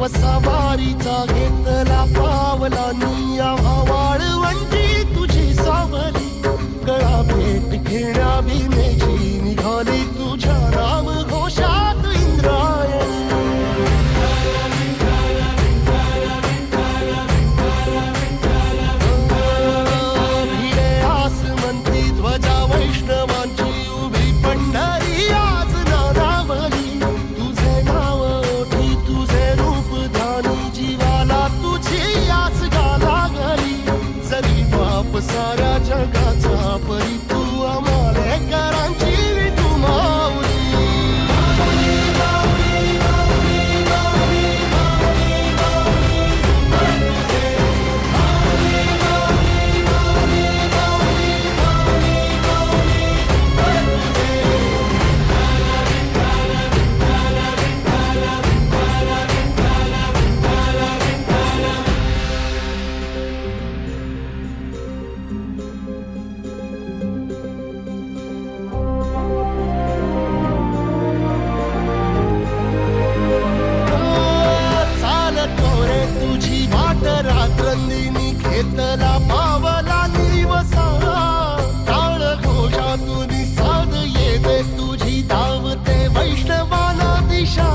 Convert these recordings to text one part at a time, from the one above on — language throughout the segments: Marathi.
सवारीचा घेतला पावला निया वाळवंटी तुझी सावली गळा भेट घेण्या भीमेची निघाली तुझ्या राम घोषात इंद्रायणी भिडे आसमंती ध्वजा वैष्णवांची उभी पंढरी आज नानावली तुझे नाव ओठी तुझे रूप ध्यानी जीवाला तुझी आस गाला गली जरी बाप साऱ्या जगाचा परी तू आमालेकरांची विठू माऊली रात्रंदिनी घेतला पावला दिवसा काळ घोषातून साध येते तुझी धावते वैष्णवाला दिशा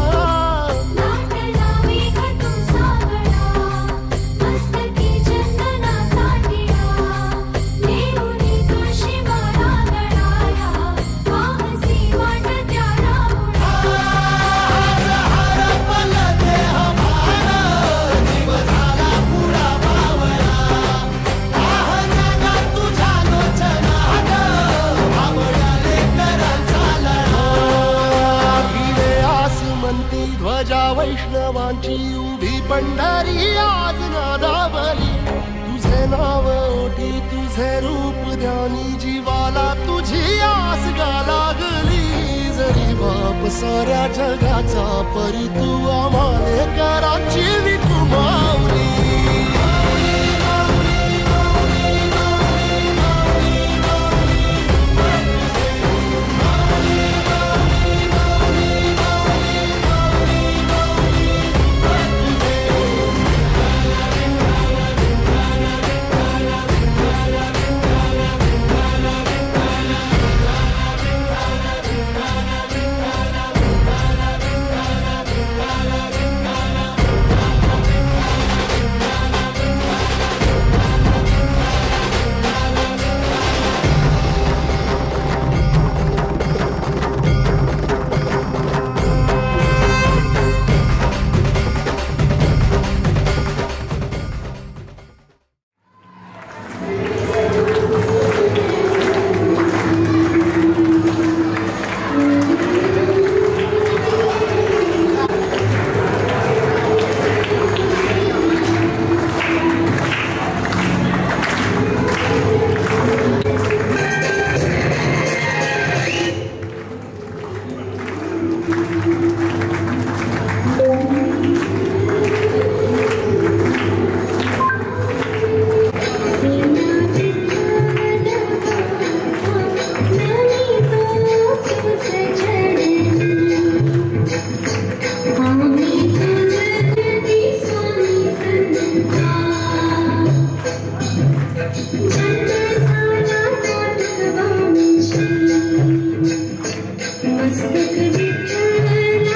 ध्वजा वैष्णवांची उभी पंढरी आज नादावली तुझे नाव ओठी तुझे रूप ध्यानी जीवाला तुझी आस गा लागली जरी बाप साऱ्या जगाचा परी तू आमालेकरांची विठू माऊली मस्तक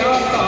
जाता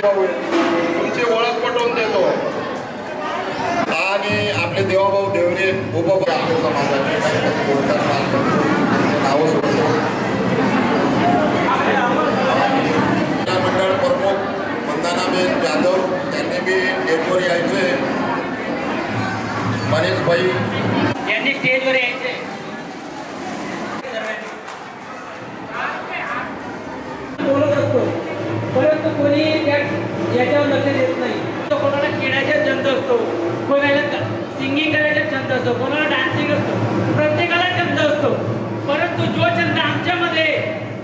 तुमची ओळख पटवून देतो आणि आपले देवाभाऊ देवरे आपल्या समाजाचे नाव मंडळ प्रमुख वंदनाबेन जाधव त्यांनी बी स्टेजवर यायचे. मनीष भाई यांनी स्टेजवर यायचे. बोलत असतो परंतु कोणी याच्यावर लक्ष देत नाही. कोणाला खेळायचा छंद असतो, कोणाला सिंगिंग करायचा छंद असतो, कोणाला डान्सिंग असतो, प्रत्येकाला छंद असतो. परंतु जो छंद आमच्यामध्ये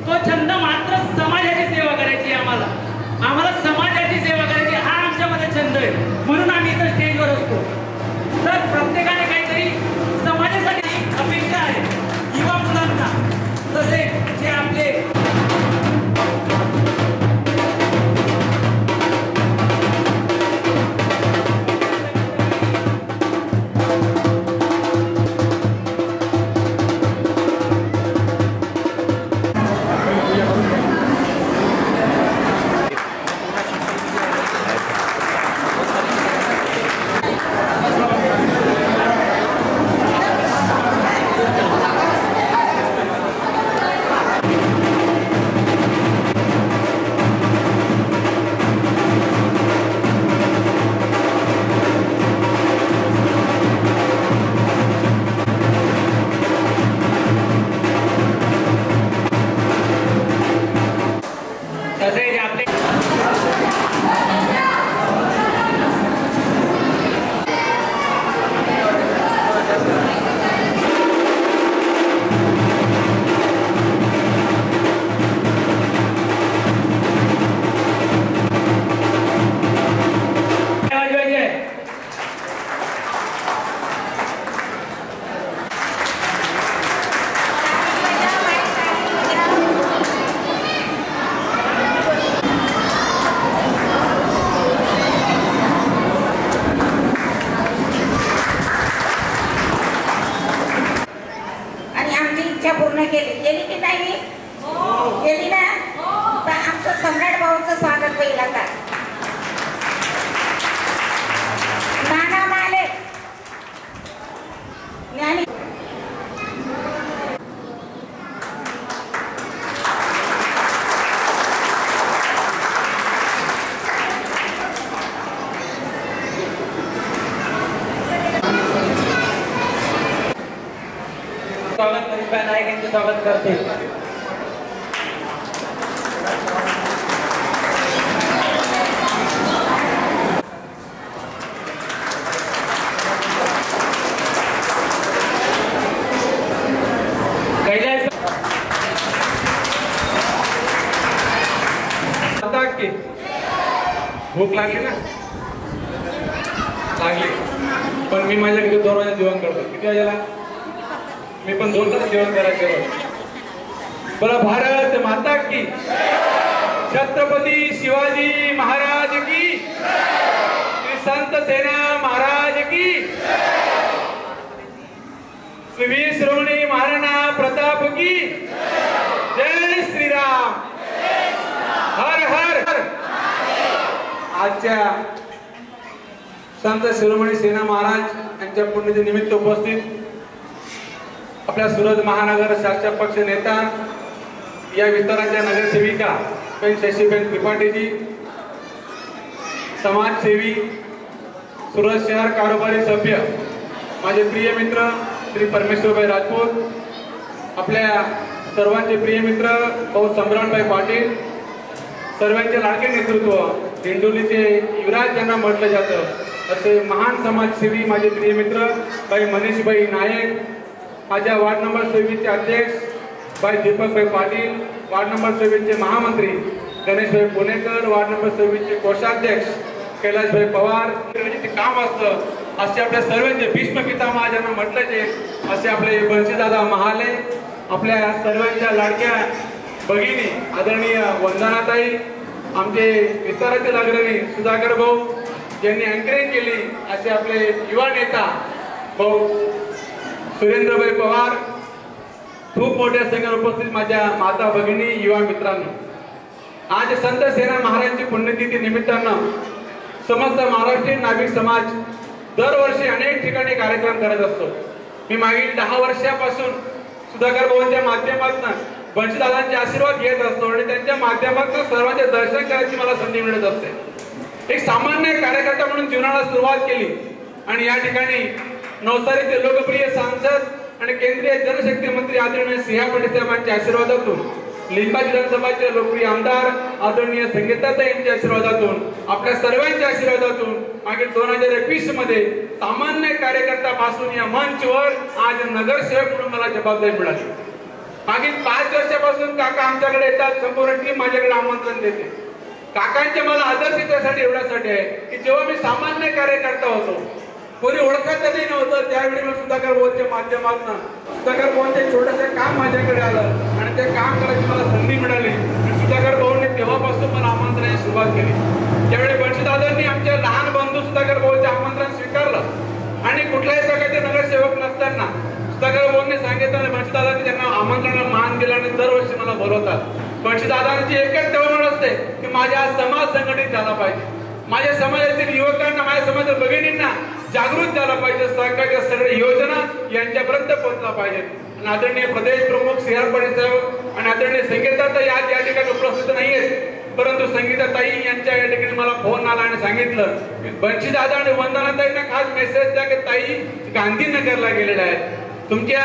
तो छंद मात्र समाजाची सेवा करायची. आम्हाला समाजाची सेवा करायची हा आमच्यामध्ये छंद आहे. म्हणून आम्ही इथं स्टेजवर असतो. तर प्रत्येकाने काहीतरी समाजासाठी अपेक्षा आहे. युवा मुलांना तसे जे आपले पूर्ण केली की नाही? केली ना? तर आमचं सम्राट भाऊचं स्वागत होईल आता. नाना माले ज्ञानी स्वागत नायक यांचे स्वागत करते. भूक लागली ना? लागली. पण मी माझ्या घरी 2 वाजता जेवण करतो. किती वाजेला? मी पण 2 तास जेवण करायचं. बोला भारत माता की छत्रपती शिवाजी महाराज की, श्री संत सेना महाराज की, श्री वीर श्रोमणी महाराणा प्रताप की, जय श्रीराम, हर हर हर। आजच्या संत शिरोमणी सेना महाराज यांच्या पुण्यतिथी निमित्त उपस्थित आपल्या सुरत महानगर शासक पक्ष नेता, या विस्ताराच्या नगरसेविका शशीबेन त्रिपाठीजी, समाजसेवी, सुरत शहर कारोबारी सभ्य माझे प्रिय मित्र श्री परमेश्वरभाई राजपूत, आपल्या सर्वांचे प्रिय मित्र भाऊ सम्राटभाई पाटील, सर्वांचे लाडके नेतृत्व दिंडोलीचे युवराज ज्यांना म्हटलं जातं असे महान समाजसेवी माझे प्रिय मित्र भाई मनीषभाई नायक, माझ्या वार्ड नंबर 26 चे अध्यक्ष भाई दीपकभाई पाटील, वार्ड नंबर 26 चे महामंत्री गणेशभाई पुणेकर, वार्ड नंबर 26 चे कोषाध्यक्ष कैलाशभाई पवार, ते काम असतं असे आपल्या सर्वांचे भीष्म पितामह ज्यांना म्हटलं जे असे आपले बंशीदादा महाले, आपल्या सर्वांच्या लाडक्या भगिनी आदरणीय वंदनाताई, आमचे विस्ताराचे अग्रणी सुधाकर भाऊ ज्यांनी अँकरिंग केली असे आपले युवा नेता भाऊ सुरेंद्रभाई पवार, खूप मोठ्या संख्येने उपस्थित माझ्या माता भगिनी युवा मित्रांनो, आज संत सेना महाराजांची पुण्यतिथी निमित्तानं समस्त महाराष्ट्रीय नागरिक समाज दरवर्षी अनेक ठिकाणी कार्यक्रम करत असतो। मी मागील 10 वर्षापासून सुधाकर भाऊंच्या माध्यमातून बंशीदादांचे आशीर्वाद घेत असतो आणि त्यांच्या माध्यमातून सर्वांचे दर्शन करायची मला संधी मिळत असते। एक सामान्य कार्यकर्ता म्हणून जीवनाला सुरुवात केली आणि या ठिकाणी नवसारीचे लोकप्रिय सांसद आणि केंद्रीय जनशक्ती मंत्री आदरणीय सिंह पाटील साहेबांच्या आशीर्वादातून, लिंबायत विधानसभाचे लोकप्रिय आमदार आदरणीय संगीताताई यांच्या आशीर्वादातून, आपल्या सर्वांच्या आशीर्वादातून मागील 2021 मध्ये सामान्य कार्यकर्त्यापासून या मंचवर आज नगरसेवक म्हणून मला जबाबदारी मिळाली। मागील 5 वर्षापासून काका आमच्याकडे येतात, संपूर्ण टीम माझ्याकडे आमंत्रण देते। काकांचे मला आदर्श त्यासाठी एवढ्यासाठी आहे की जेव्हा मी सामान्य कार्यकर्ता होतो, कोणी ओळखतही नव्हतं, त्यावेळी मी सुधाकर भाऊंच्या माध्यमातून सुधाकर भाऊंचे छोटंसं काम माझ्याकडे आलं आणि ते काम करायची मला संधी मिळाली। सुधाकर भाऊंनी तेव्हापासून मला आमंत्रणाची सुरुवात केली। त्यावेळी बंशीदादांनी आमच्या लहान बंधू सुधाकर भाऊंचे आमंत्रण स्वीकारलं आणि कुठल्याही प्रकारचे नगरसेवक नसताना सुधाकर भाऊंनी सांगितलं, बंशीदादांनी त्यांना आमंत्रणाला मान दिला आणि दरवर्षी मला बोलवतात। बंशीदादांची एकच तळमळ असते की माझा समाज संघटित झाला पाहिजे, माझ्या समाजातील युवकांना, माझ्या समाजातील भगिनींना जागृत झाला पाहिजे, सरकारच्या सगळ्या योजना यांच्यापर्यंत पोहोचला पाहिजे। आदरणीय प्रदेश प्रमुख सिंह पाटील साहेब आणि आदरणीय संगीताताई आज या ठिकाणी उपस्थित नाहीयेत, परंतु संगीताताई यांच्या या ठिकाणी मला फोन आला आणि सांगितलं की बंशीदादा आणि वंदनाताईंना खास मेसेज द्या की ताई गांधीनगरला गेलेल्या आहेत, तुमच्या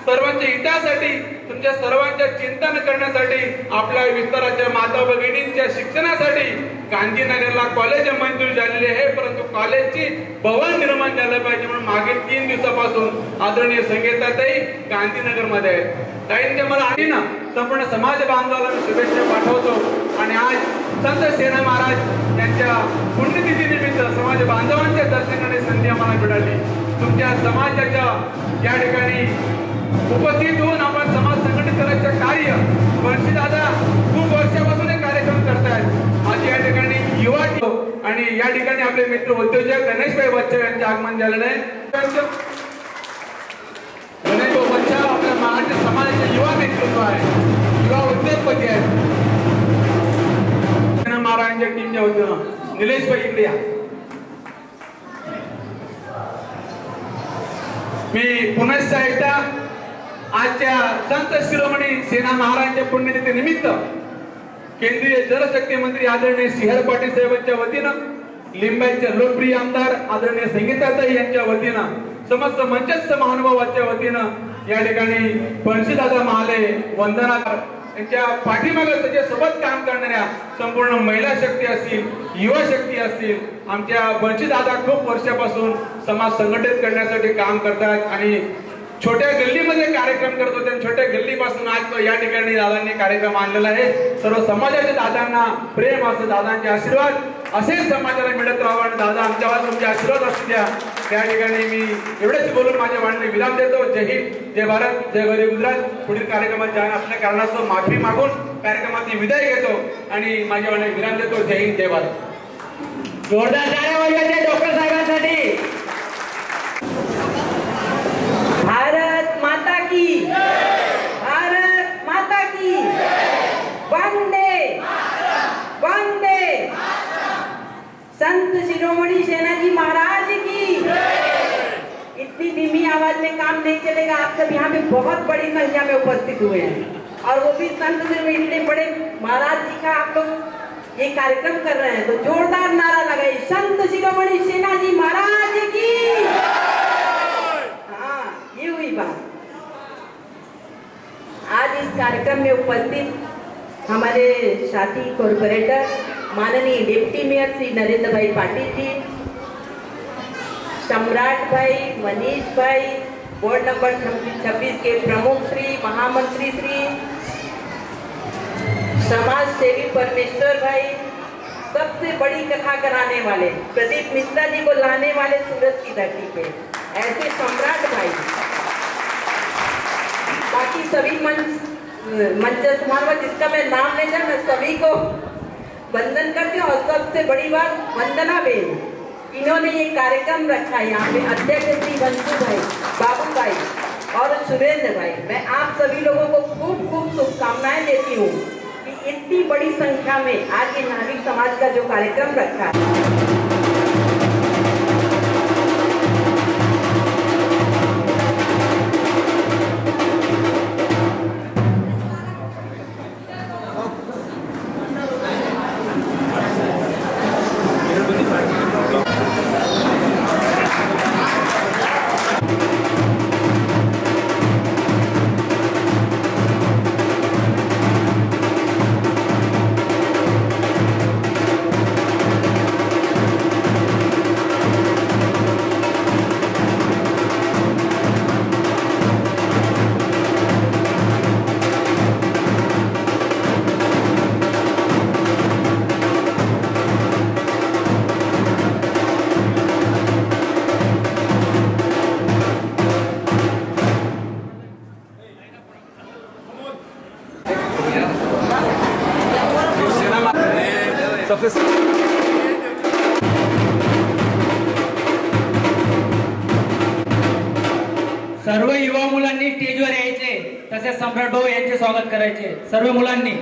सर्वांच्या हितासाठी, तुमच्या सर्वांच्या चिंतन करण्यासाठी, आपल्या विस्ताराच्या माता भगिनींच्या शिक्षणासाठी गांधीनगरला कॉलेज मंजूर झालेले आहे, परंतु कॉलेजची भवन निर्माण झालं पाहिजे म्हणून मागील 3 दिवसापासून आदरणीय संगीताताई गांधीनगर मध्ये आहेत। ताईंच्या मला आधी ना संपूर्ण समाज बांधवांना शुभेच्छा पाठवतो आणि आज संत सेना महाराज यांच्या पुण्यतिथी निमित्त समाज बांधवांच्या दर्शन करण्याची संधी आम्हाला मिळाली। तुमच्या समाजाच्या या ठिकाणी उपस्थित होऊन आपण समाज संघटित करायचं कार्य बंशीदादा खूप वर्षापासून हे कार्यक्रम करतायत। आज या ठिकाणी युवा आणि या ठिकाणी आपले मित्र उद्योजक गणेशभाई बच्चा यांचे आगमन झालेलं आहे। गणेशभाई बच्चा आपल्या महाराष्ट्र समाजाचे युवा नेतृत्व आहे, युवा उद्योगपती आहेत। महाराजांच्या टीमच्या वतीनं निलेशभाई इकडे या। मी पुन्हा एकदा आजच्या संत शिरोमणी सेना महाराजांच्या पुण्यतिथी निमित्त केंद्रीय जलशक्ती मंत्री आदरणीय सिंह पाटील साहेबांच्या वतीनं, लिंबायतच्या लोकप्रिय आमदार आदरणीय संगीताताई यांच्या वतीनं, समस्त मंचस्थ महानुभावांच्या वतीनं या ठिकाणी बंशीदादा महाले, वंदना यांच्या पाठीमागे त्याच्या सोबत काम करणाऱ्या संपूर्ण महिला शक्ती असतील, युवा शक्ती असतील, आमच्या बंशीदादा खूप वर्षापासून समाज संघटित करण्यासाठी काम करतात आणि छोट्या गल्लीमध्ये कार्यक्रम करत होते। छोट्या गल्लीपासून आज या ठिकाणी दादांनी कार्यक्रम आणलेला आहे। सर्व समाजाच्या दादांना प्रेम असं, दादांचे आशीर्वाद असे समाजाला मिळत राहावं आणि दादा आमच्यावर तुमचे आशीर्वाद असू द्या। त्या ठिकाणी मी एवढेच बोलून माझ्या वाणीने विराम देतो। जय हिंद, जय भारत, जय गरीब गुजरात। पुढील कार्यक्रमात जाण असल्या कारणास्तव माफी मागून कार्यक्रमाची विदाई घेतो आणि माझ्या वाणी विराम देतो. जय हिंद, जय भारत. जोरदार टाळ्या वाजवायच्या डॉक्टर साहेबांसाठी. भारत माता की, भारत माता की, वंदे वंदे. संत शिरोमणि सेनाजी महाराज की. इतनी धीमी आवाज में काम नहीं चलेगा. आप सब यहाँ पे बहुत बड़ी संख्या में उपस्थित हुए हैं और वो भी संत से इतने बड़े महाराज जी का आप लोग ये कार्यक्रम कर रहे हैं, तो जोरदार नारा लगाइए, संत शिरोमणि सेनाजी महाराज की. हाँ, ये हुई बात. आज इस कार्यक्रम में उपस्थित हमारे साथी कॉर्पोरेटर माननीय डिप्टी मेयर श्री नरेंद्र भाई पाटिल जी, सम्राट भाई, मनीष भाई, वार्ड नंबर 26 के प्रमुख श्री, महामंत्री श्री, समाज सेवी परमेश्वर भाई, सबसे बड़ी कथा कराने वाले प्रदीप मिश्रा जी को लाने वाले सूरत की धरती पे ऐसे सम्राट भाई, बाकी सभी मंच समारोह जिसका मैं नाम ले जाऊं, मैं सभी को वंदन करती हूँ. और सबसे बड़ी बात वंदना बेन, इन्होंने ये कार्यक्रम रखा है यहाँ पे. अध्यक्ष श्री बंसू भाई, बाबू भाई और सुरेंद्र भाई, मैं आप सभी लोगों को खूब खूब शुभकामनाएं देती हूँ कि इतनी बड़ी संख्या में आज ये नागरिक समाज का जो कार्यक्रम रखा है. सर्व युवा मुलांनी स्टेजवर यायचे, तसेच सम्राट भाऊ यांचे स्वागत करायचे. सर्व मुलांनी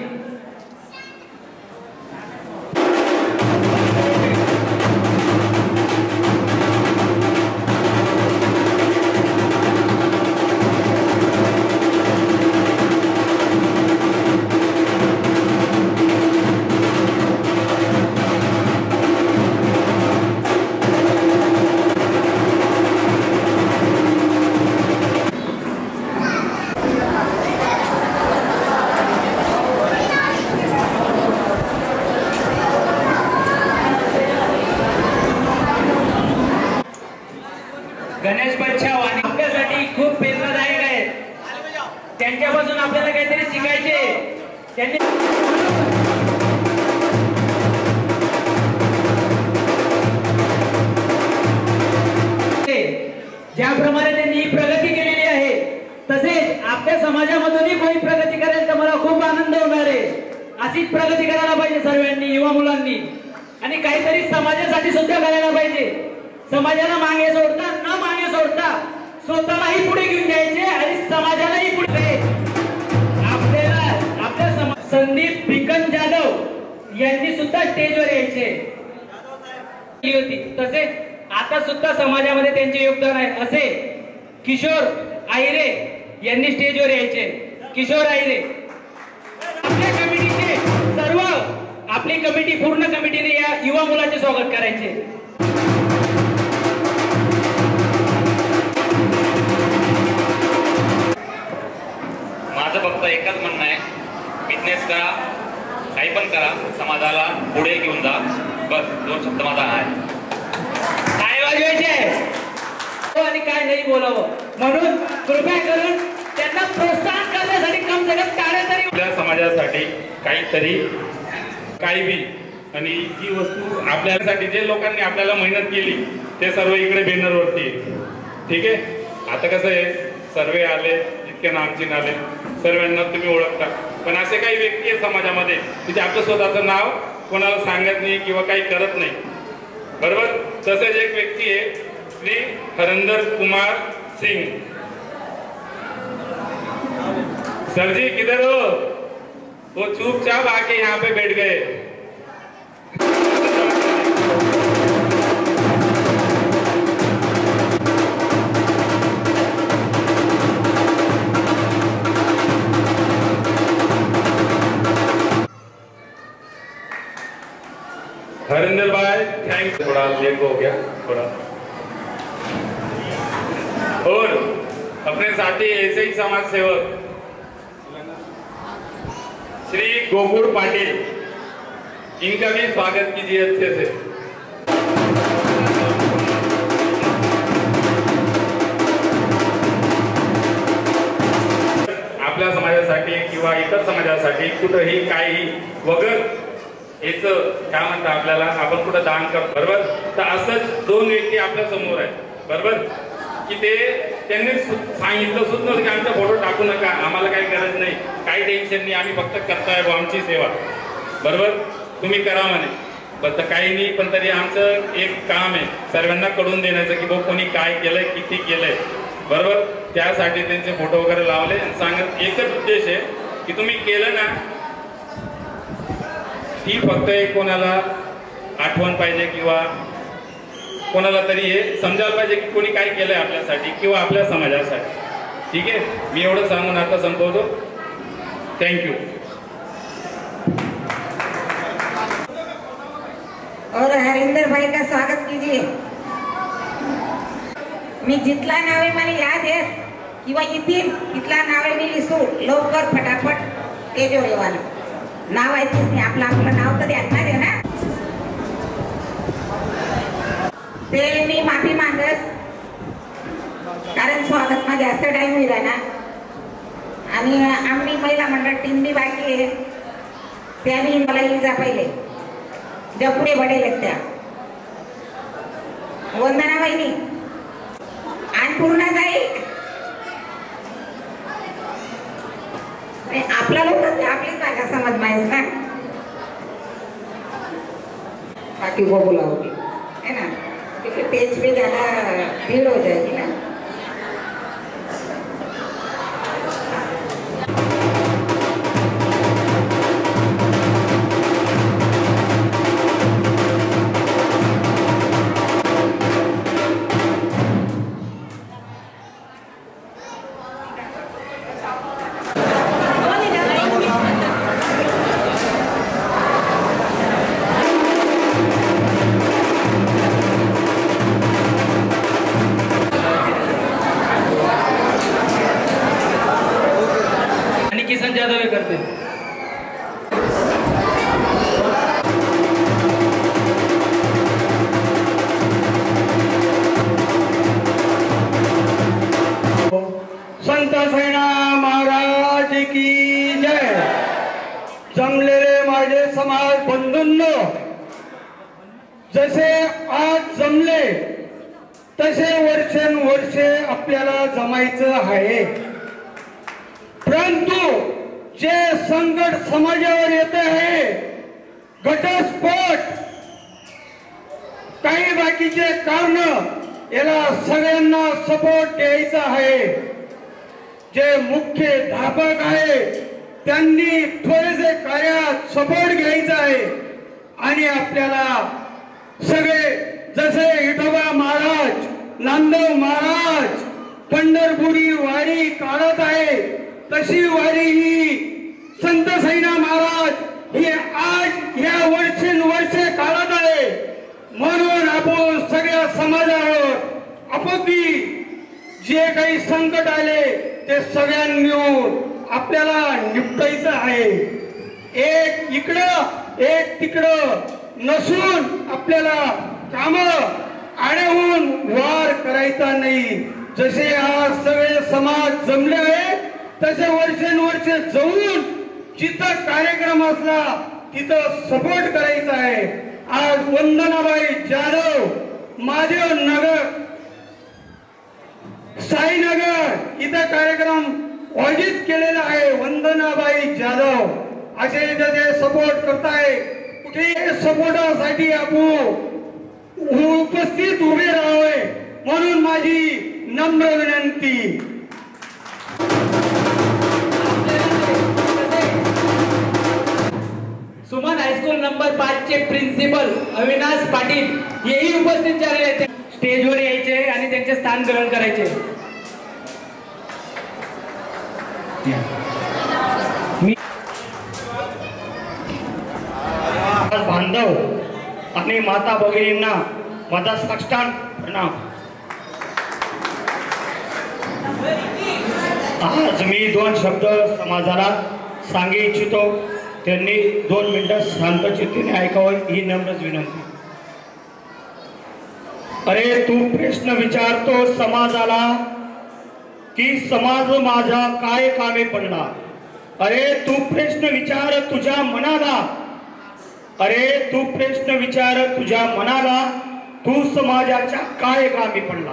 गणेश बच्छाव आणि आपल्यासाठी खूप प्रेरणादायक आहेत. त्यांच्यापासून आपल्याला काहीतरी शिकायचे. त्यांनी ज्याप्रमाणे त्यांनी प्रगती केलेली आहे, तसेच आपल्या समाजामधूनही कोणी प्रगती करेल तर मला खूप आनंद होणार आहे. अशीच प्रगती करायला पाहिजे सर्वांनी, युवा मुलांनी, आणि काहीतरी समाजासाठी सुद्धा करायला पाहिजे. समाजाला मागे सोडता न मागे सोडता स्वतःलाही पुढे घेऊन जायचे आणि समाजालाही पुढे. आपल्याला आपल्या संदीप भिकन जाधव यांनी सुद्धा स्टेजवर यायचे होती, तसेच आता सुद्धा समाजामध्ये त्यांचे योगदान आहे असे किशोर आहिरे यांनी स्टेजवर यायचे. किशोर आहिरे आपल्या कमिटीचे सर्व, आपली कमिटी पूर्ण कमिटीने या युवा मुलांचे स्वागत करायचे. माझं फक्त एकच म्हणणं आहे, बिझनेस करा, काही पण करा, समाजाला पुढे घेऊन जा, बस. 2 शब्द माझा आहे. काय वाजवायचे आणि काय नाही बोलावं, म्हणून कृपया करून त्यांना प्रोत्साहन करण्यासाठी कम से कम टाळ्या तरी. आपल्या समाजासाठी काहीतरी काही बी, आणि जी वस्तू आपल्यासाठी जे लोकांनी आपल्याला मेहनत केली ते सर्व इकडे बॅनरवरती. ठीक आहे, आता कसं आहे, सर्वे आले, इतके नामचीन आले, सर्वांना तुम्ही ओळखता, पण असे काही व्यक्ती आहेत समाजामध्ये की ते आपलं स्वतःचं नाव कोणाला सांगत नाही किंवा काही करत नाही, बरोबर. तसेच एक व्यक्ती आहे श्री हरिंदर कुमार सिंह. सर जी किधर हो? वो चुपचाप आके यहाँ पे बैठ गए. हरिंदर भाई थैंक. थोड़ा लेट हो गया थोड़ा. और अपने साथी ऐसे ही समाज सेवक श्री गोकुल पाटिल, इनका भी स्वागत कीजिए अच्छे से. आपल्या समाजासाठी किंवा इतर समाजासाठी कुठेही काही वगैरे याच काय म्हणतात आपल्याला, आपण कुठं दान करतो, बरोबर. तर असंच दोन व्यक्ती आपल्या समोर आहेत, बरोबर, की ते त्यांनी सांगितलं सुद्धा की आमचा फोटो टाकू नका, आम्हाला काही गरज नाही, काही टेन्शन नाही, आम्ही फक्त करताय आमची सेवा, बरोबर, तुम्ही करा म्हणे. पण काही नाही, पण तरी आमचं एक काम आहे सर्वांना कळून देण्याचं की भाऊ कोणी काय केलंय, किती केलंय, बरोबर. त्यासाठी त्यांचे फोटो वगैरे लावले आणि सांगत एकच उद्देश आहे की तुम्ही केलं ना, ही फक्त एक कोणाला आठवण पाहिजे किंवा कोणाला तरी हे समजायला पाहिजे की कोणी काय केलंय आपल्यासाठी किंवा आपल्या समाजासाठी. ठीक आहे, मी एवढं सांगून आता संपवतो. थँक्यू. और हरिंदर भाई का स्वागत कीजिए. मी जितला नावे मला याद आहे किंवा येतील तिथला नावे मी लिसू लवकर फटाफट ते जोडेवाला नाव आहे नाही, आपलं आपलं नाव तर द्यायला दे ना. ते मी माफी मागत, कारण स्वागत मध्ये जास्त टाइम होईल ना आणि आम्ही महिला मंडळ टीम बी बाकी आहे, त्या बी मला येईल जा पहिले ज्या पुढे बडेल त्या. वंदना बहिणी अन्नपूर्णा ताई, आपला लोक आपलीच जागा समज माहित ना, बाकी वो बुलाओगे है ना, क्योंकि पेज पे ज्यादा भीड़ हो जाएगी ना. किसन जाधव हे करते. संत सेना महाराज की जय. जमलेले माझे समाज बंधूंनो, जसे आज जमले तसे वर्षानुवर्षे आपल्याला जमायचं आहे, परंतु जे संकट समाजावर येते आहे, घटस्फोट, काही बाकीचे कारण, याला सगळ्यांना सपोर्ट द्यायचा आहे. जे मुख्य धापक आहे त्यांनी थोडेसे कार्यात सपोर्ट घ्यायचा आहे आणि आपल्याला सगळे जसे विठोबा महाराज, नामदेव महाराज पंढरपुरी वारी काढत आहे, तशी वारी ही संत सेना महाराज ही आज या वर्षे काढत आहे. म्हणून आपण सगळ्या समाजावर आपत्ती जे काही संकट आले ते सगळ्यांनी मिळून आपल्याला निपटायचं आहे. एक इकडं एक तिकडं नसून आपल्याला काम आडवून वार करायचा नाही. जसे आज सगळे समाज जमले आहे तसे वर्षानुवर्षे जाऊन जिथं कार्यक्रम असला तिथं सपोर्ट करायचा आहे. आज वंदनाबाई जाधव, महादेव नगर, साईनगर इथं कार्यक्रम आयोजित केलेला आहे. वंदनाबाई जाधव असे त्याचे सपोर्ट करताय. कुठे सपोर्टासाठी आपण उपस्थित उभे राहावे म्हणून माझी नम्र विनंती. सुमन हायस्कूल नंबर 5 चे प्रिन्सिपल अविनाश पाटील हेही उपस्थित झालेले आहेत. स्टेजवर यायचे आणि त्यांचे स्थान ग्रहण करायचे. बांधव आणि माता भगिनींना माझा साष्टांग प्रणाम. आज मी 2 शब्द समाजाला सांगू इच्छितो. त्यांनी 2 मिनिटं शांत चित्ताने ऐकावे ही नम्र विनंती. अरे तू प्रश्न विचारतो समाजाला की समाज माझा काय कामे पडला. अरे तू प्रश्न विचार तुझ्या मनाला. अरे तू प्रश्न विचार तुझ्या मनाला तू समाजाच्या काय कामी पडला.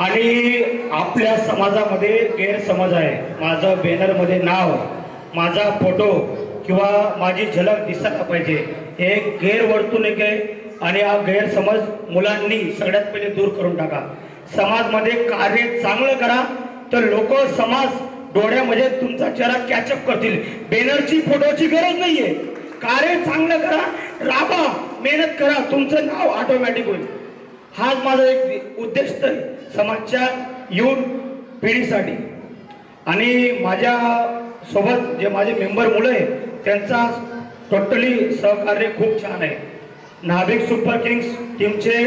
आणि आपल्या समाजामध्ये गैरसमज आहे. माझं बॅनरमध्ये नाव, माझा फोटो किंवा माझी झलक दिसायला पाहिजे हे गैरवर्तणूक आहे. आणि हा गैरसमज मुलांनी सगळ्यात पहिले दूर करून टाका. समाजमध्ये कार्य चांगलं करा तर लोक समाज डोळ्यामध्ये तुमचा चेहरा कॅचअप करतील. बॅनरची फोटोची गरज नाहीये. कार्य चांगलं करा, राबा, मेहनत करा, तुमचं नाव ऑटोमॅटिक होईल. हाच माझा एक उद्देश आहे समाजच्या युवक पिढीसाठी. आणि माझ्या सोबत जे माझे मेंबर मुलं आहे त्यांचा टोटली सहकार्य खूप छान आहे. नाभिक सुपर किंग्स टीमचे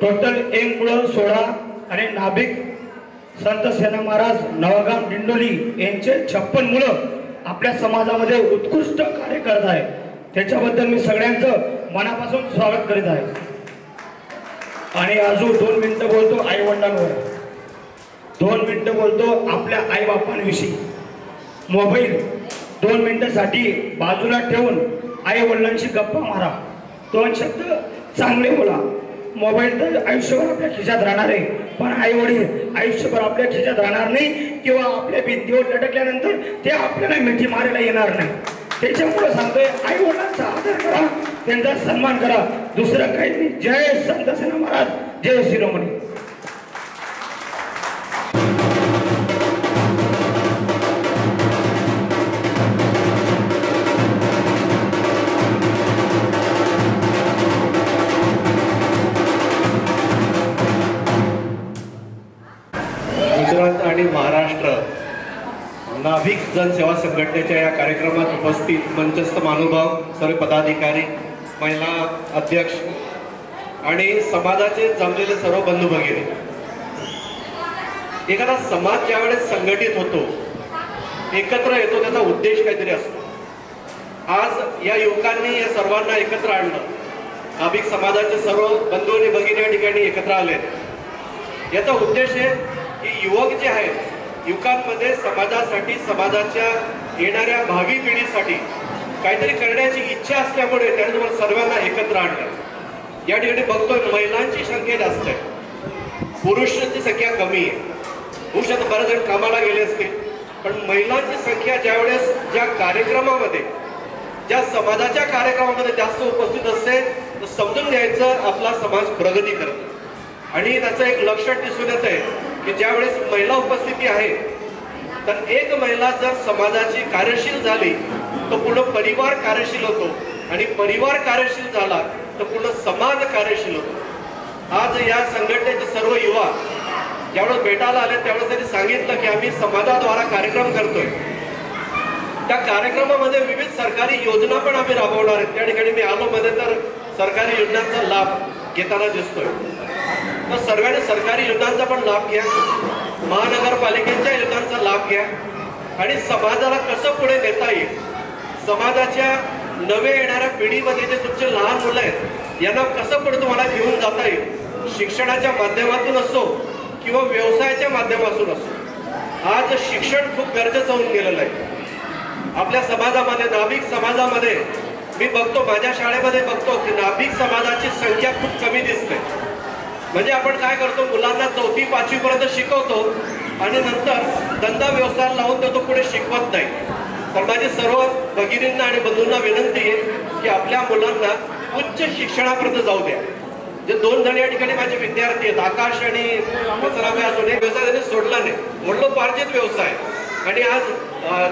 टोटल 1 मुलं 16 आणि नाभिक संत सेना महाराज नवगाम दिंडोली यांचे 56 मुलं आपल्या समाजामध्ये उत्कृष्ट कार्य करत आहे. त्याच्याबद्दल मी सगळ्यांचं मनापासून स्वागत करीत आहे. आणि अजून 2 मिनिटं बोलतो आई वडिलांवर. 2 मिनिटं बोलतो आपल्या आई बापांविषयी. मोबाईल 2 मिनिटासाठी बाजूला ठेवून आई वडिलांशी गप्पा मारा. 2 शब्द चांगले बोला. मोबाईल तर आयुष्यभर आपल्या खिशात राहणार आहे पण आई वडील आयुष्यभर आपल्या खिशात राहणार नाही किंवा आपल्या भिंतीवर लटकल्यानंतर ते आपल्याला मिठी मारायला येणार नाही. त्याच्यामुळे सांगतोय आई वडिलांचा आदर करा, त्यांचा सन्मान करा, दुसरं काही नाही. जय संत सेना महाराज, जय शिरोमणी. गुजरात आणि महाराष्ट्र नाभिक जनसेवा संघटनेच्या या कार्यक्रमात उपस्थित मंचस्थ महानुभाव, सर्व पदाधिकारी, महिला अध्यक्ष आणि समाजाचे जमलेले सर्व बंधू भगिनी. एखादा समाज ज्यावेळेस संघटित होतो, एकत्र येतो, त्याचा उद्देश काहीतरी असतो. आज या युवकांनी या सर्वांना एकत्र आणलं. नाभिक समाजाचे सर्व बंधू आणि भगिनी या ठिकाणी एकत्र आले. याचा उद्देश आहे की युवक जे आहेत, युवकांमध्ये समाजासाठी, समाजाच्या येणाऱ्या भावी पिढीसाठी काहीतरी करण्याची इच्छा असल्यामुळे त्यांनी तुम्हाला सर्वांना एकत्र आणलं. या ठिकाणी बघतोय महिलांची संख्या जास्त आहे, पुरुषांची संख्या कमी आहे. पुरुष आता बरेच जण कामाला गेले असतील पण महिलांची संख्या ज्यावेळेस ज्या कार्यक्रमामध्ये, ज्या समाजाच्या कार्यक्रमामध्ये जास्त उपस्थित असते तर समजून घ्यायचं आपला समाज प्रगती करतो. आणि त्याचं एक लक्षण दिसून येत आहे की ज्यावेळेस महिला उपस्थिती आहे तर एक महिला जर समाजाची कार्यशील झाली तर पूर्ण परिवार कार्यशील होतो आणि परिवार कार्यशील झाला तर पूर्ण समाज कार्यशील होतो. आज या संघटनेचे सर्व युवा ज्यावेळेस भेटायला आले त्यावेळेस त्यांनी सांगितलं की आम्ही समाजाद्वारा कार्यक्रम करतोय. त्या कार्यक्रमामध्ये विविध सरकारी योजना पण आम्ही राबवणार आहेत. त्या ठिकाणी मी आलो मध्ये तर सरकारी योजनांचा लाभ घेताना दिसतोय. तर सर्वांनी सरकारी योजनांचा पण लाभ घ्या, महानगरपालिकेच्या योजनांचा लाभ घ्या आणि समाजाला कसं पुढे नेता येईल, समाजाच्या नवे येणाऱ्या पिढीमध्ये जे तुमचे लहान मुलं आहेत यांना कसं पुढे तुम्हाला घेऊन जाता येईल, शिक्षणाच्या माध्यमातून असो किंवा व्यवसायाच्या माध्यमातून असो. आज शिक्षण खूप गरजेचं होऊन गेलेलं आहे आपल्या समाजामध्ये. नाभिक समाजामध्ये मी बघतो, माझ्या शाळेमध्ये बघतो की नाभिक समाजाची संख्या खूप कमी दिसते. म्हणजे आपण काय करतो, मुलांना 4थी 5वी पर्यंत शिकवतो आणि नंतर धंदा व्यवसाय लावून देतो, पुढे शिकवत नाही. तर माझी सर्व भगिनींना आणि बंधूंना विनंती आहे की आपल्या मुलांना उच्च शिक्षणापर्यंत जाऊ द्या. जे 2 जण या ठिकाणी माझे विद्यार्थी आहेत, आकाश आणि कसराबाई, अजून एक व्यवसाय त्यांनी सोडला नाही, वडिलोपार्जित व्यवसाय, आणि आज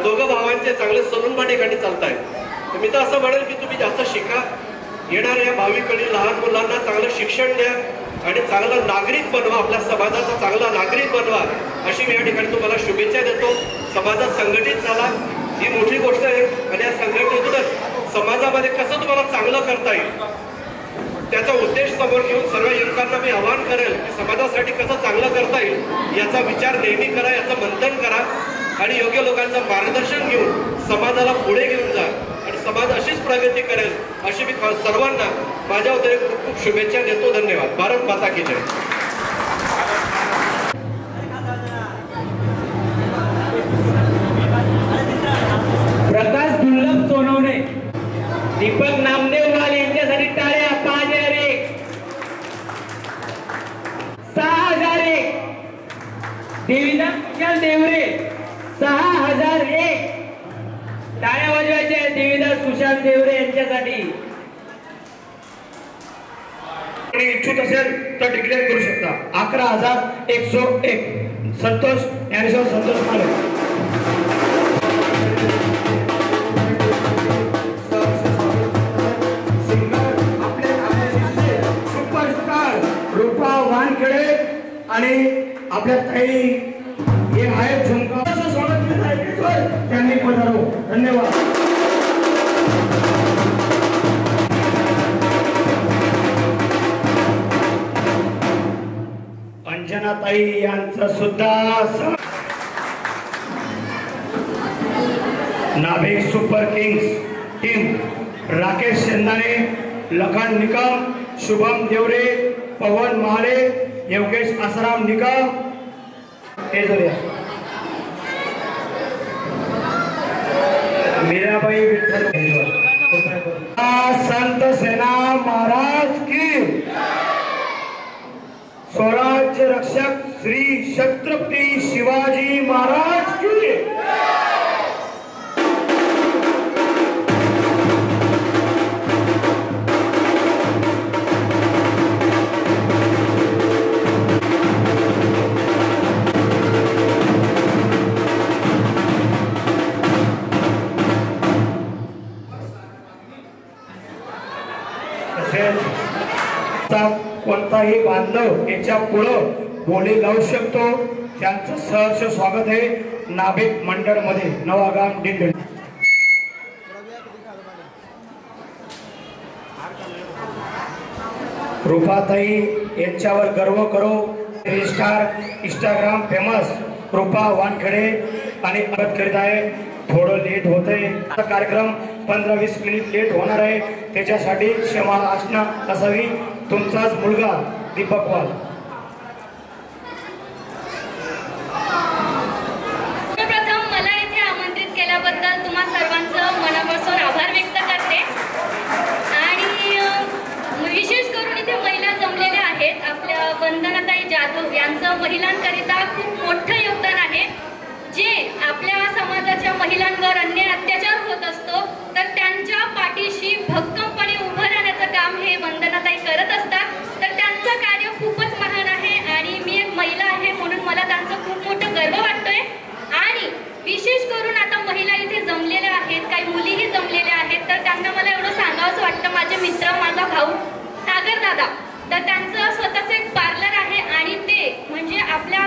दोघं भावांचे चांगले सलून पण ठिकाणी चालत आहेत. मी तर असं म्हणेल की तुम्ही जास्त शिका, येणाऱ्या भावी पिढी लहान मुलांना चांगलं शिक्षण द्या आणि चांगला नागरिक बनवा, आपल्या समाजाचा चांगला नागरिक बनवा, अशी मी या ठिकाणी तुम्हाला शुभेच्छा देतो. समाजात संघटित झाला ही मोठी गोष्ट आहे आणि या संघटनेतूनच समाजामध्ये कसं तुम्हाला चांगलं करता येईल त्याचा उद्देश समोर घेऊन सर्व युवकांना मी आवाहन करेल की समाजासाठी कसं चांगलं करता येईल याचा विचार नेहमी करा, याचं मंथन करा आणि योग्य लोकांचं मार्गदर्शन घेऊन समाजाला पुढे घेऊन जा आणि समाज अशीच प्रगती करेल अशी मी सर्वांना माझ्या वतीने खूप खूप शुभेच्छा देतो. धन्यवाद. भारत माता की जय. प्रकाश दुर्लभ सोनवणे, दीपक नामदेववाल यांच्यासाठी टाळ्या. 5001, 6001. देवीदास कुशाल देवरे 6001. टाळ्या वाजवायच्या देवीदास कुशाल देवरे यांच्यासाठी. इच्छुक असेल तर डिक्लेअर करू शकता. 11101. संतोष ज्ञानेश्वर संतोष मालक. आणि आपल्या ताई हे आहेत झुमकाचं स्वागत केलं आहे, त्यांनी पधारो. धन्यवाद. अंजना ताई यांचं सुद्धा नाभिक super kings team Rakesh Shendane, Lakhan Nikam, Shubham Devre, Pawan Mahale, Yogesh Asaram Nikam. हे जोड्या मीराबाई विठ्ठल. संत सेना महाराज की, स्वराज्य रक्षक श्री छत्रपती शिवाजी महाराज की. कोणताही बांधव याच्या पुढं बोली लावू शकतो. त्यांचं सहर्ष स्वागत आहे नाभिक मंडळ मध्ये नवागाम दिंडोरी. रूपाताई यांच्यावर गर्व करो. स्टार इंस्टाग्राम फेमस रूपा वानखेडे आणि मदत करीत आहे. थोडं लेट होतंय, कार्यक्रम 15-20 मिनिट लेट होणार आहे, त्याच्यासाठी क्षमा असणं असावी. तुमचाच मुलगा दीपक वाल. प्रथम मला इथे आमंत्रित केल्याबद्दल तुम्हा सर्वांचं मनापासून आभार व्यक्त करते. आणि विशेष करून इथे महिला जमलेल्या आहेत. आपल्या वंदनाताई जाधव यांचं महिलांकरिता खूप मोठं योगदान आहे. जे आपल्या समाजाच्या महिलांवर अन्याय अत्याचार होत असतो तर त्यांच्या पाठीशी भक्कमपणे उभं राहण्याचं काम हे वंदनाताई करत असतात. तर त्यांचं कार्य खूपच महान आहे आणि मी एक महिला आहे म्हणून मला त्यांचं खूप मोठं गर्व वाटतोय. आणि विशेष करून आता महिला इथे जमलेल्या आहेत, काही मुलीही जमलेल्या आहेत. तर त्यांना मला एवढं सांगावंसं वाटतं, माझे मित्र, माझा भाऊ सागर दादा, तर त्यांचं स्वतःचं एक पार्लर आहे आणि ते म्हणजे आपल्या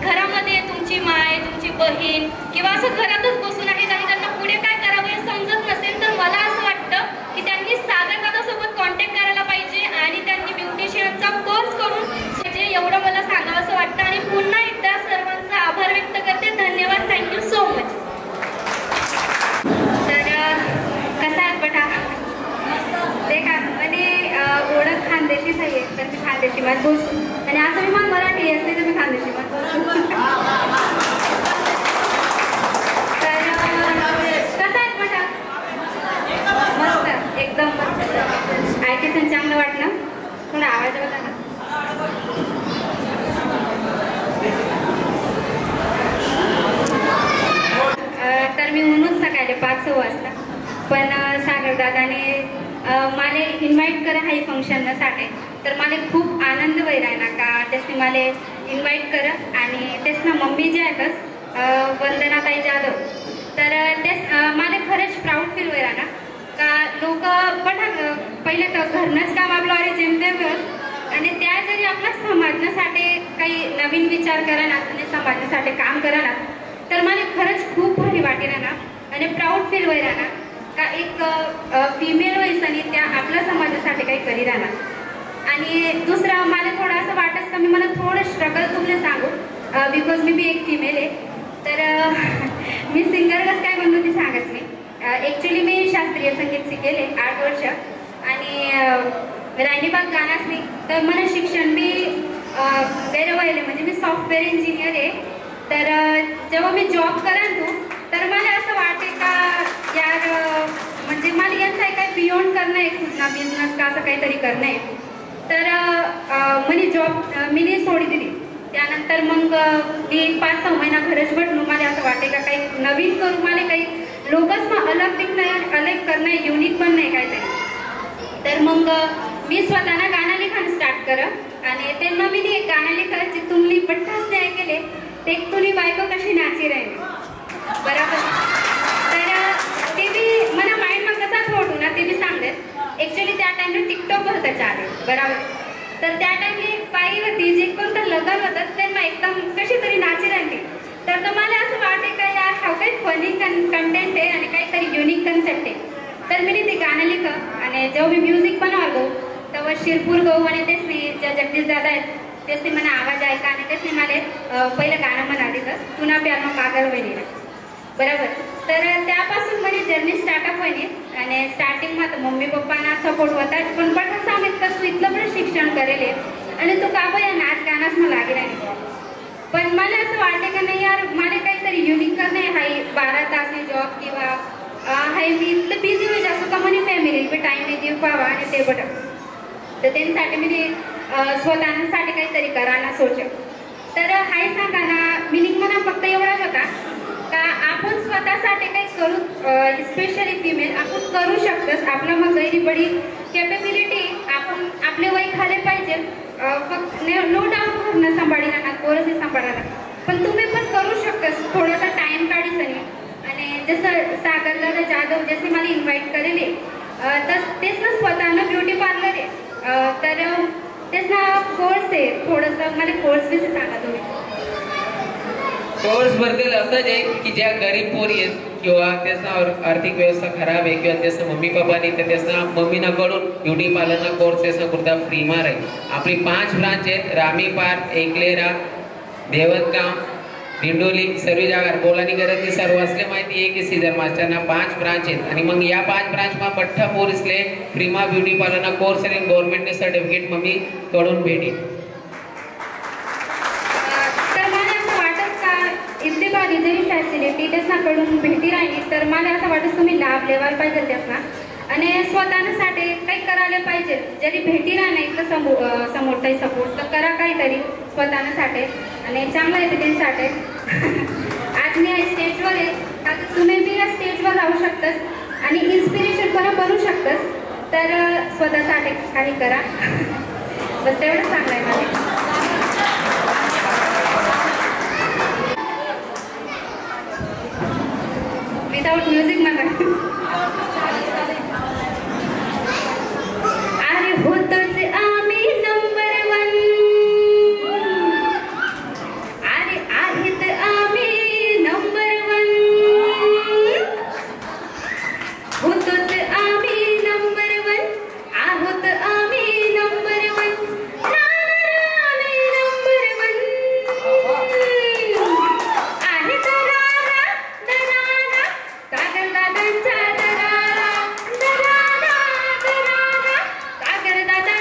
घरामध्ये तुमची माय, तुमची बहीण किंवा असं घरातच बसून आहेत आणि त्यांना पुढे काय करावं हे समजत नसेल तर मला असं वाटतं की त्यांनी सागर दादासोबत कॉन्टॅक्ट करायला पाहिजे आणि त्यांनी ब्युटिशियनचा कोर्स करून म्हणजे एवढं मला सांगावंसं वाटतं. आणि पुन्हा एकदा सर्वांचा आभार व्यक्त करते. धन्यवाद. Thank you so much. तर कसा आहे बेटा? ते का आणि ओळख खानदेशीच आहे तर मी खानदेशी मध्ये बोलतो आणि असं मी मग मराठी असते तर मी खानदेशी मध्ये बोलतो. तर कसं आहे बेटा? मस्त, एकदम मस्त. ऐकायचं चांगलं वाटलं. थोडा आवाज बघा ना. तर मी म्हणून सकाळी 5 वाजता पण सागरदादाने मला इन्व्हाइट करा हाई फंक्शनसाठी तर मला खूप आनंद व्हायला ना का त्याने मला इन्व्हाइट करा आणि त्यासना मम्मी जे आहेतच वंदनाताई जाधव तर तेच मला खरंच प्राऊड फील व्हायला ना का लोक पण पहिले तर घरनंच काम आपलं अरे जेमतेमच आणि त्या जरी आपल्या समाजासाठी काही नवीन विचार करणार आणि समाजासाठी काम करणार तर मला खरंच खूप भारी वाटेल ना आणि प्राऊड फील व्हायला ना का एक फिमेल वयसानी त्या आपल्या समाजासाठी काही करी राहणार आणि दुसरा मला थोडं असं वाटत का मी मला थोडं स्ट्रगल तुम्हाला सांगू बिकॉज मी एक फिमेल आहे तर मी सिंगर कसं काय बनलो ते सांगच मी ॲक्च्युली मी शास्त्रीय संगीत शिकेले 8 वर्ष आणि राणीबाग गाणाच नाही तर मला शिक्षण मी गैरवायले म्हणजे मी सॉफ्टवेअर इंजिनियर आहे तर जेव्हा मी जॉब कराल तर मला असं वाटे का यार म्हणजे मला यांचं काय बियॉन्ड करणं आहे कुठला बिझनेस का असं काहीतरी करणं आहे तर मी जॉब मी सोडी दिली त्यानंतर मग मी 5-6 महिना घरच बसलो मला असं वाटे का काही नवीन करू मला काही लोकच मग अलग दिखणं अलग करणं युनिक पण नाही काहीतरी तर मग मी स्वतःला गाणं लिखाण स्टार्ट करं आणि त्यांना मी एक गाणं लिखायची तुम्ही पठ्ठाच नाही केले ते तुम्ही बायको कशी नाची राहील बरोबर तर ते बी मला माइंडમાં कसा थोडू ना ते बी सांगते ॲक्च्युली त्या टाइमला टिकटॉक होतं चालू बरोबर तर त्या टाइमला एक बाई होती जे कोणतं लग्न होतं त्यांना एकदम कशी तरी नाची राहिली तर मला असं वाटे का यार हा काही फनी कंटेंट आहे आणि काहीतरी युनिक कन्सेप्ट आहे तर मी ते गाणं लिखं आणि जेव्हा मी म्युझिक बनवलो तेव्हा शिरपूर गहू आणि तेचने ज्या जगदीश दादा आहेत तेचने मला आवाज ऐका आणि तेचने मला पहिलं गाणं म्हणाली तर तुना प्यारनो पागल वहिनीला बरोबर तर त्यापासून माझी जर्नी स्टार्टअप व्हायली आणि स्टार्टिंगમાં तर मम्मी पप्पाना सपोर्ट होता पण कसं आम्ही का तू इथलं पण शिक्षण करेल आणि तू का बघ या नाच गाणंच मला लागे राहिली पण मला असं वाटते का नाही यार मला काहीतरी युनिक करणं आहे हाई 12 तासने जॉब किंवा हाई मी इथलं बिझी होईल असं का म्हणे फॅमिली बी टाईम नाही देऊ पावा आणि ते बट तर त्यांच्यासाठी मी स्वतःसाठी काहीतरी करायला सोचत तर हाय सांगा ना मिनिंग मला फक्त एवढाच होता का आपण स्वतःसाठी काही करू स्पेशली फिमेल आपण करू शकतोस आपला मग गैरी बडी कॅपेबिलिटी आपण आपले वय खाले पाहिजे फक्त नो डाऊट घरनं सांभाळीला ना कोरसही सांभाळायला पण तुम्ही पण करू शकतोस थोडासा टाइम काढीसनी आणि जसं सागरदादा जाधव जसे मला इन्व्हाइट करेले तेच ना स्वतःनं ब्युटी पार्लर आहे तर तेच ना कोर्स आहे थोडंसं मला कोर्स विषयी सांगा तुम्ही कोर्स बद्दल असंच आहे की ज्या गरीब पोरी आहेत किंवा त्याचा आर्थिक व्यवस्था खराब आहे किंवा त्याचं मम्मी पप्पानी तर त्याचा मम्मीना कडून ब्युटी पार्लरना कोर्स त्याचा कुर्ता फ्रीमा राहील आपली 5 ब्रांच आहेत रामी पार्क एकलेरा देवतगाव दिंडोली सर्व जागा बोलानी गरजनी सर्व असले माहिती आहे की सीझर मास्टरना 5 ब्रांच आहेत आणि मग या 5 ब्रांचમાં पठ्ठा पोरीसले फ्रीमा ब्युटी पार्लरना कोर्स आणि गव्हर्नमेंटने सर्टिफिकेट मम्मी कडून भेटेल इतली भारी जरी फॅसिलिटी त्याच्याकडून भेटी राहिली तर मला असं वाटतं तुम्ही लाभ लेवायला पाहिजे त्यासना आणि स्वतःसाठी काही करायला पाहिजे जरी भेटी राहिली इथलं समोर काही सपोर्ट तर करा काहीतरी स्वतःसाठी आणि चांगलं येते त्यांच्यासाठी आज मी स्टेजवर आहे आता तुम्ही बी या स्टेजवर राहू शकतास आणि इन्स्पिरेशन पण बनू शकतास तर स्वतःसाठी काही करा बस तेवढं चांगलं आहे मला विदाउट म्युझिक मला अरे होतोच आम्ही नंबर 1 अरे आहेत आम्ही नंबर 1 होतोच आम्ही नंबर 1 आहोत आम्ही नंबर 1 आम्ही नंबर 1 आहे दरारा दरारा सागरदादांचा दरारा दरारा दरारा सागरदादा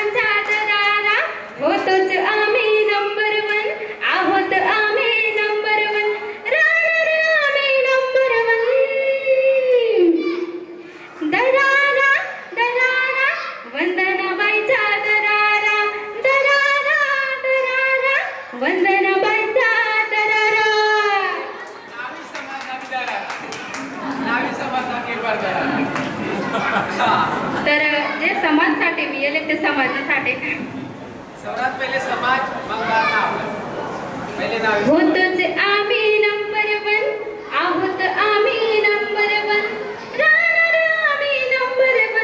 तर जे समाजासाठी मी येले ते समाजासाठी सर्वात पहिले समाज मग नाव पहिले नाव होतोच आम्ही नंबर 1 आहोत आम्ही नंबर 1 राहणार आम्ही नंबर 1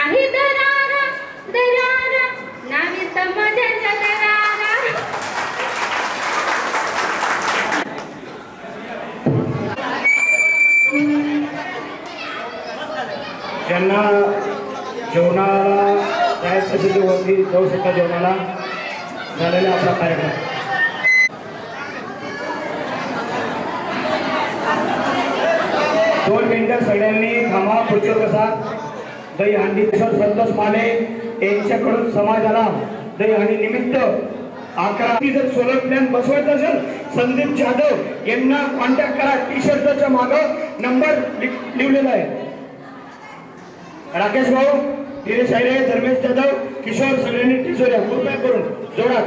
आहे दरारा दरारा नावी समाजाच्या दरारा ज्यांना जेवणाला जायचं असेल ते वरती जाऊ शकता जेवणाला झालेला आपला कार्यक्रम. दोन मिनिटं सगळ्यांनी थांबा. खुर्चीवर बसा. दही हंडी संतोष माने यांच्याकडून समाजाला दही हंडी निमित्त 11 जर सोलर प्लॅन बसवायचा असेल संदीप जाधव यांना कॉन्टॅक्ट करा. टी शर्टच्या मागं नंबर लिहिलेला आहे. राकेश भाऊ धीरेश आयरे धर्मेश जाधव किशोर सगळ्यांनी टिचोऱ्या कृपया करून जोडा.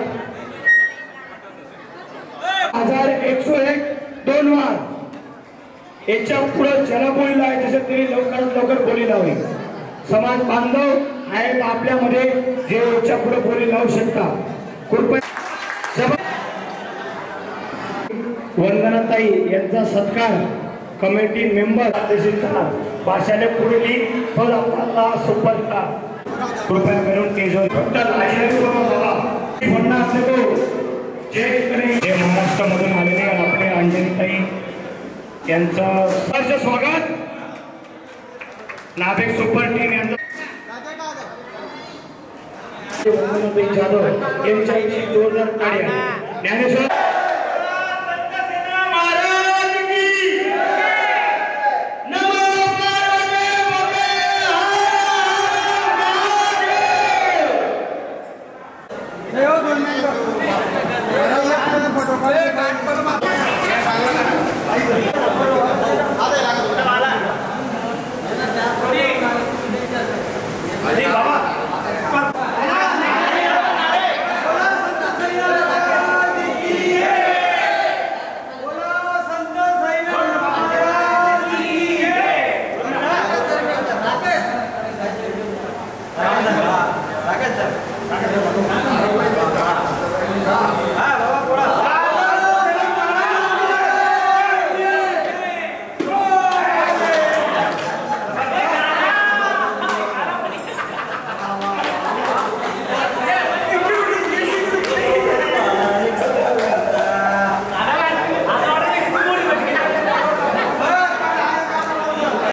1101 2 वार याच्या पुढे ज्याला बोली लावायची असेल तरी लवकरात लवकर बोली लावावी. समाज बांधव आहेत आपल्यामध्ये जे याच्या पुढे बोली लावू शकता. कृपया वंदनाताई यांचा सत्कार कमिटी मेंबर भाषाने पुढे फल आपला सुपरता कृपया करून तेजो डॉक्टर जे महाराष्ट्रामधून आलेले आपले अंजलीताई यांचं सहर्ष स्वागत. नाभिक सुपर टीम यांचं वंदनाताई जाधव यांच्या जोरदार टाळ्या. ज्ञानेश्वर